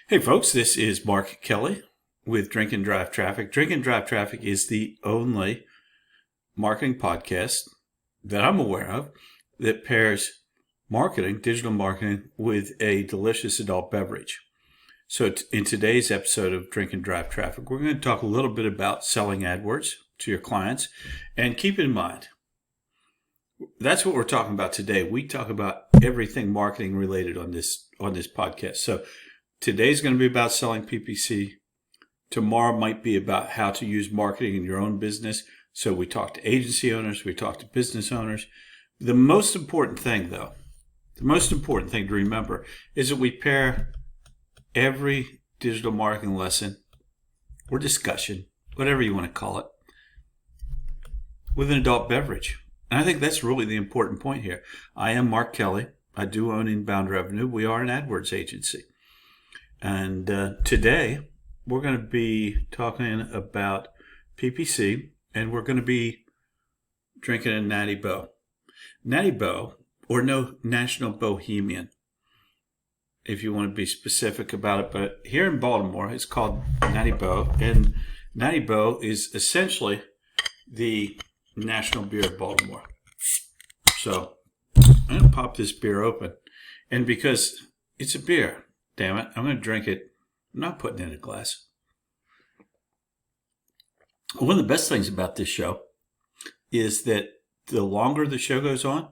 Hey folks, this is Mark Kelly with Drink and Drive Traffic. Drink and Drive Traffic is the only marketing podcast that I'm aware of that pairs marketing, digital marketing, with a delicious adult beverage. So in today's episode of Drink and Drive Traffic, we're going to talk a little bit about selling AdWords to your clients. And keep in mind, that's what we're talking about today. We talk about everything marketing related on this podcast. So today's going to be about selling PPC. Tomorrow might be about how to use marketing in your own business. So we talk to agency owners, we talk to business owners. The most important thing, though, to remember is that we pair every digital marketing lesson or discussion, whatever you want to call it, with an adult beverage. And I think that's really the important point here. I am Mark Kelly. I do own Inbound Revenue. We are an AdWords agency. And today, we're going to be talking about PPC, and we're going to be drinking a Natty Boh. Natty Boh, or no, National Bohemian, if you want to be specific about it. But here in Baltimore, it's called Natty Boh, and Natty Boh is essentially the national beer of Baltimore. So I'm going to pop this beer open, and because it's a beer, damn it, I'm going to drink it. I'm not putting it in a glass. One of the best things about this show is that the longer the show goes on,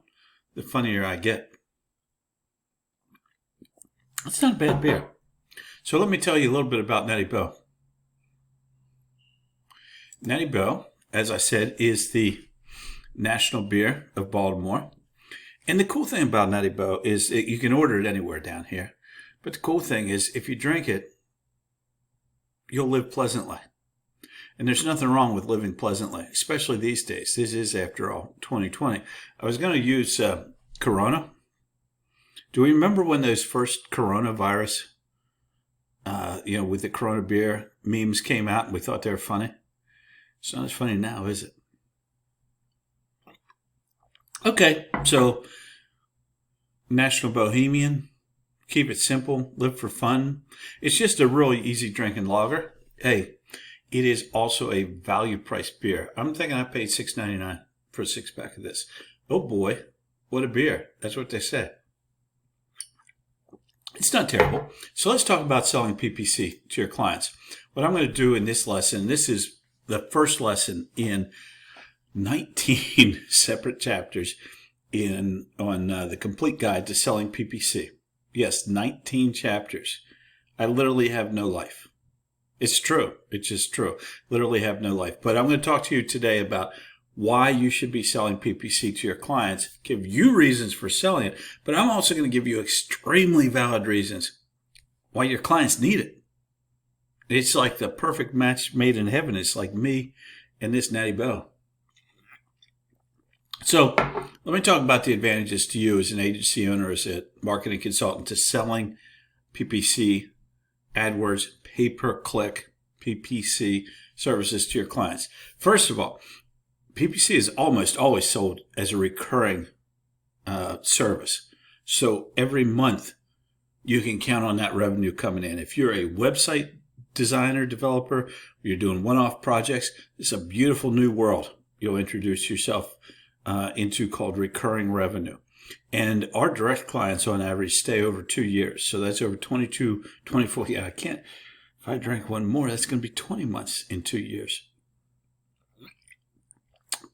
the funnier I get. It's not a bad beer. So let me tell you a little bit about Natty Boh. Natty Boh, as I said, is the national beer of Baltimore. And the cool thing about Natty Boh is that you can order it anywhere down here. But the cool thing is, if you drink it, you'll live pleasantly. And there's nothing wrong with living pleasantly, especially these days. This is, after all, 2020. I was going to use Corona. Do we remember when those first coronavirus, with the Corona beer memes came out and we thought they were funny? It's not as funny now, is it? Okay, so National Bohemian. Keep it simple, live for fun. It's just a really easy drinking lager. Hey, it is also a value price beer. I'm thinking I paid $6.99 for a 6-pack of this. Oh boy, what a beer. That's what they say. It's not terrible. So let's talk about selling PPC to your clients. What I'm going to do in this lesson, this is the first lesson in 19 separate chapters on the complete guide to selling PPC. Yes, 19 chapters. I literally have no life. It's true. It's just true. Literally have no life. But I'm going to talk to you today about why you should be selling PPC to your clients, give you reasons for selling it, but I'm also going to give you extremely valid reasons why your clients need it. It's like the perfect match made in heaven. It's like me and this Natty Boh. So let me talk about the advantages to you as an agency owner, as a marketing consultant, to selling PPC, AdWords, pay-per-click PPC services to your clients. First of all, PPC is almost always sold as a recurring service. So every month you can count on that revenue coming in. If you're a website designer, developer, you're doing one-off projects, it's a beautiful new world you'll introduce yourself into, called recurring revenue. And our direct clients on average stay over 2 years. So that's over 22, 24. Yeah, I can't. If I drink one more, that's going to be 20 months in 2 years.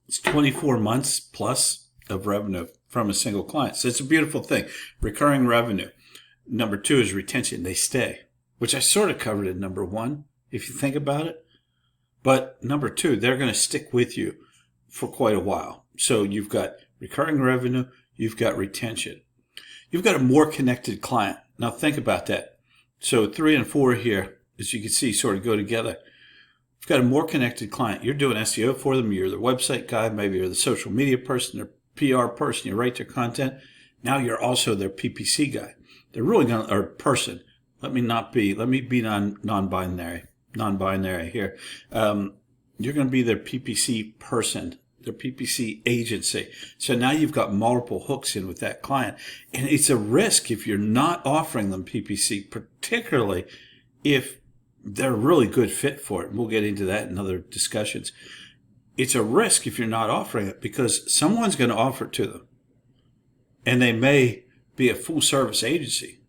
It's 24 months plus of revenue from a single client. So it's a beautiful thing. Recurring revenue. Number 2 is retention. They stay, which I sort of covered in number 1, if you think about it. But number 2, they're going to stick with you for quite a while. So you've got recurring revenue, you've got retention. You've got a more connected client. Now think about that. So 3 and 4 here, as you can see, sort of go together. You've got a more connected client. You're doing SEO for them. You're the website guy. Maybe you're the social media person or PR person. You write their content. Now you're also their PPC guy. They're really going to, or person. Let me be non-binary here. You're going to be their PPC person, their PPC agency. So now you've got multiple hooks in with that client. And it's a risk if you're not offering them PPC, particularly if they're a really good fit for it, and we'll get into that in other discussions, it's a risk if you're not offering it because someone's going to offer it to them. And they may be a full service agency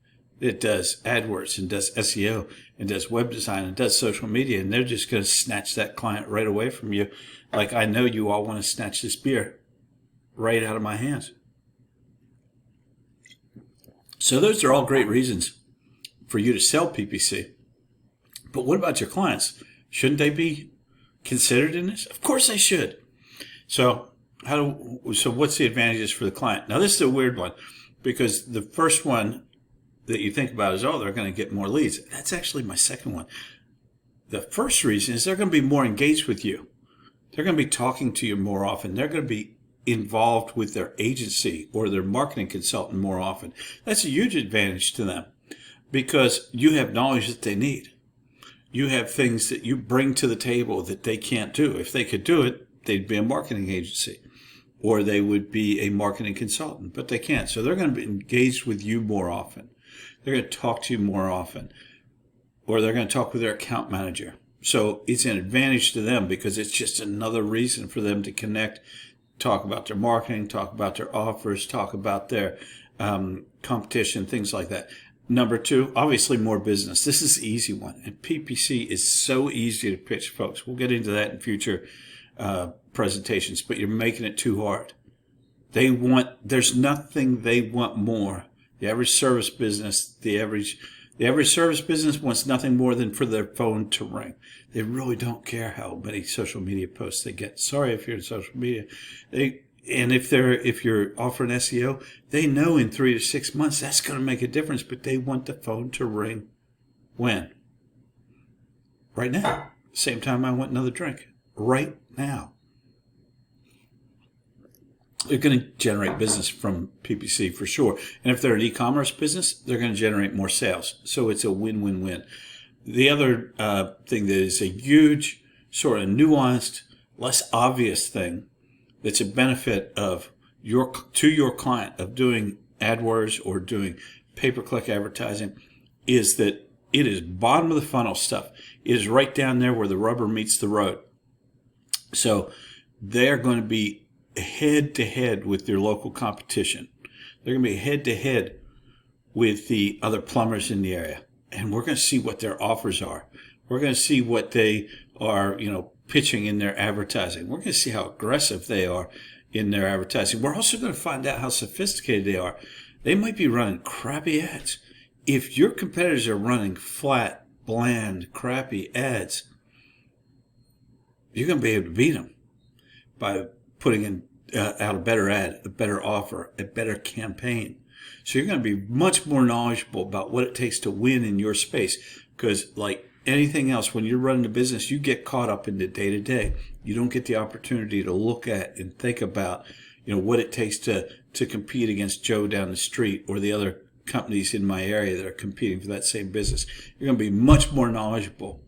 that does AdWords and does SEO and does web design and does social media. And they're just going to snatch that client right away from you. Like I know you all want to snatch this beer right out of my hands. So those are all great reasons for you to sell PPC. But what about your clients? Shouldn't they be considered in this? Of course they should. So what's the advantages for the client? Now this is a weird one because the first one that you think about is, they're going to get more leads. That's actually my second one. The first reason is they're going to be more engaged with you. They're going to be talking to you more often. They're going to be involved with their agency or their marketing consultant more often. That's a huge advantage to them because you have knowledge that they need. You have things that you bring to the table that they can't do. If they could do it, they'd be a marketing agency or they would be a marketing consultant, but they can't. So they're going to be engaged with you more often. They're going to talk to you more often, or they're going to talk with their account manager. So it's an advantage to them because it's just another reason for them to connect, talk about their marketing, talk about their offers, talk about their competition, things like that. Number two, obviously more business. This is the easy one. And PPC is so easy to pitch, folks. We'll get into that in future presentations, but you're making it too hard. There's nothing they want more. The average service business, the average service business wants nothing more than for their phone to ring. They really don't care how many social media posts they get. Sorry if you're in social media. If you're offering SEO, they know in 3 to 6 months that's going to make a difference, but they want the phone to ring when? Right now. Same time I want another drink. Right now. They're going to generate business from PPC for sure. And if they're an e-commerce business, they're going to generate more sales. So it's a win-win-win. The other thing that is a huge, sort of nuanced, less obvious thing that's a benefit of your client of doing AdWords or doing pay-per-click advertising is that it is bottom of the funnel stuff. It is right down there where the rubber meets the road. So they're going to be head-to-head with your local competition. They're going to be head-to-head with the other plumbers in the area. And we're going to see what their offers are. We're going to see what they are, pitching in their advertising. We're going to see how aggressive they are in their advertising. We're also going to find out how sophisticated they are. They might be running crappy ads. If your competitors are running flat, bland, crappy ads, you're going to be able to beat them by putting in out a better ad, a better offer, a better campaign. So you're going to be much more knowledgeable about what it takes to win in your space. Because like anything else, when you're running a business, you get caught up in the day-to-day. You don't get the opportunity to look at and think about, what it takes to compete against Joe down the street or the other companies in my area that are competing for that same business. You're going to be much more knowledgeable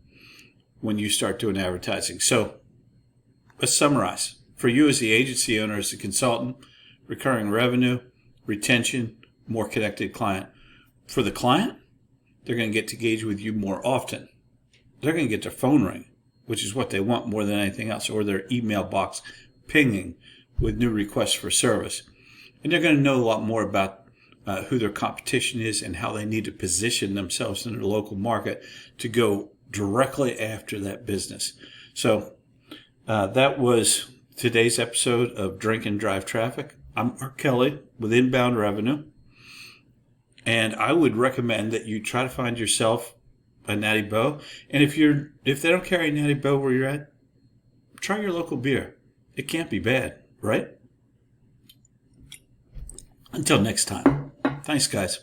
when you start doing advertising. So let's summarize. For you as the agency owner, as the consultant, recurring revenue, retention, more connected client. For the client, they're going to get to engage with you more often. They're going to get their phone ring, which is what they want more than anything else, or their email box pinging with new requests for service. And they're going to know a lot more about who their competition is and how they need to position themselves in their local market to go directly after that business. So that was today's episode of Drink and Drive Traffic. I'm Mark Kelly with Inbound Revenue, and I would recommend that you try to find yourself a Natty Boh. And if they don't carry Natty Boh where you're at, try your local beer. It can't be bad, right? Until next time. Thanks, guys.